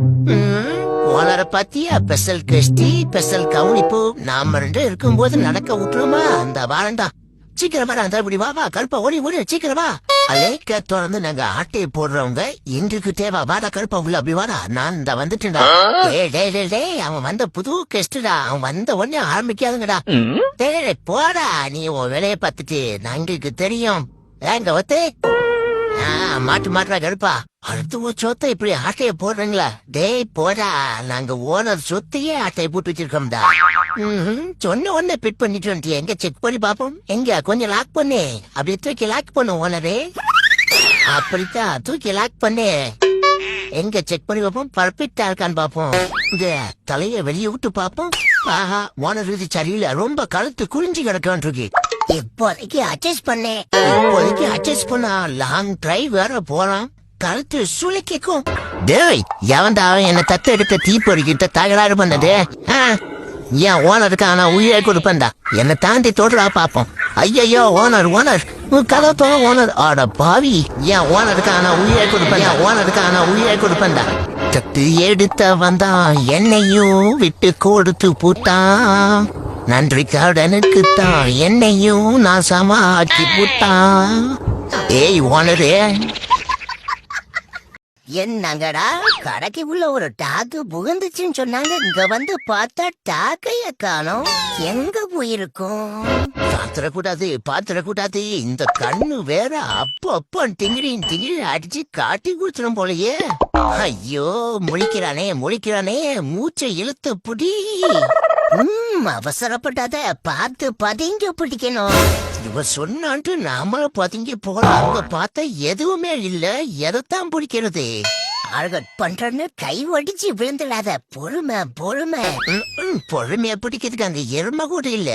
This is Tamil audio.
ஓனரை பத்தியா பெசல் கஷ்டி பெசல் கவுனிப்பு நாம ரெண்டு இருக்கும்போது நடக்க விட்டுருமா அந்த வாரண்டா சீக்கிரம் வர அந்த இப்படி வா கருப்பா ஓடி ஓடி சீக்கிரம் வா அலேக்க தொடர்ந்து நாங்க ஆட்டையை போடுறவங்க எங்களுக்கு தேவை வாடா கருப்பா உள்ள அப்படி வாடா நான் இந்த வந்துட்டேன்டா அவன் வந்த புது கெஸ்டா அவன் வந்த உடனே ஆரம்பிக்காதுங்கடா போடா நீ உன் வேலையை பார்த்துட்டு நாங்களுக்கு தெரியும் ஏங்க ஒத்தே மாட்டு மாட்டுறா கருப்பா அடுத்து ஒரு சொத்தை இப்படி ஆட்டைய போடுறீங்களா டேய் போடா நாங்க ஓனர் சொத்தையே ஆட்டையை போட்டு வச்சிருக்கோம்டா சொன்ன உடனே பிட் பண்ணிட்டு வந்துட்டு எங்க செக் பண்ணி பாப்போம் எங்க கொஞ்சம் லாக் பண்ணு அப்படி தூக்கி லாக் பண்ணு ஓனரே அப்படித்தான் தூக்கி லாக் பண்ணு எங்க செக் பண்ணி பார்ப்போம் பர்ஃபெக்டா இருக்கான்னு பாப்போம் இந்த தலைய வெளியே விட்டு பாப்போம் ஆஹா ஓனர் இது சரியில்லை ரொம்ப கழுத்து குறிஞ்சி கிடக்கான் இருக்கு இப்போதைக்கு அட்ஜஸ்ட் பண்ணேன் இப்போதைக்கு அட்ஜஸ்ட் பண்ணா லாங் டிரைவ் வேற போலாம் கழுத்து சுளுக்கிக்கும் டேய் எவன்டா என்ன தத்து எடுத்த தீப்பொறிக்கிட்ட தகராறு பண்ணது ஏன் ஓனருக்கு ஆனா உயிரை கொடுப்பேன்டா என்னை தாண்டி தொடரா பாப்போம் ஐயோ ஓனர் ஓனர் கதை தோண ஓனர் ஆட பாவி ஏன் ஓனருக்கு ஆனா உயிரை கொடுப்பேன் ஓனருக்கு ஆனா உயிரை கொடுப்பேன்டா தத்து எடுத்த வந்தான் என்னையும் விட்டு கொடுத்து பூட்டான் நன்றி கடனுக்கு தான் என்னையும் நான் சமாக்கி புட்டான் ஏய் ஓனரே என்னங்கடா கடைக்கு உள்ள ஒரு டாக்கு புகுந்துச்சுன்னு சொன்னாங்க இங்க வந்து பார்த்தா டாக்கைய காணோம் எங்க போயிருக்கும் பாத்திரக்கூடாது இந்த கண்ணு வேற அப்போ டிங்கிரி அடிச்சு காட்டி குடுத்துடும் போலயே ஐயோ முழிக்கிறானே மூச்சை இழுத்து புடி அவசரப்பட்டாத பார்த்து பதுங்க பிடிக்கணும் இவ சொன்னான்ட்டு நாம பதுங்கி போலாம் அங்க பார்த்தா எதுவுமே இல்ல எதைத்தான் பிடிக்கிறது அழகட் பண்றன்னு கை ஒடிச்சு விழுந்துடாத பொறுமையா பிடிக்கிறதுக்கு அங்க எருமை கூட இல்ல